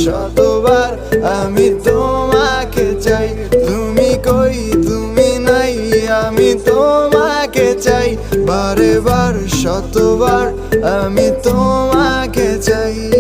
শতবার আমি তোমাকে চাই। তুমি কই তুমি নাই, আমি তোমাকে চাই। বারে বার শতবার আমি তোমাকে চাই।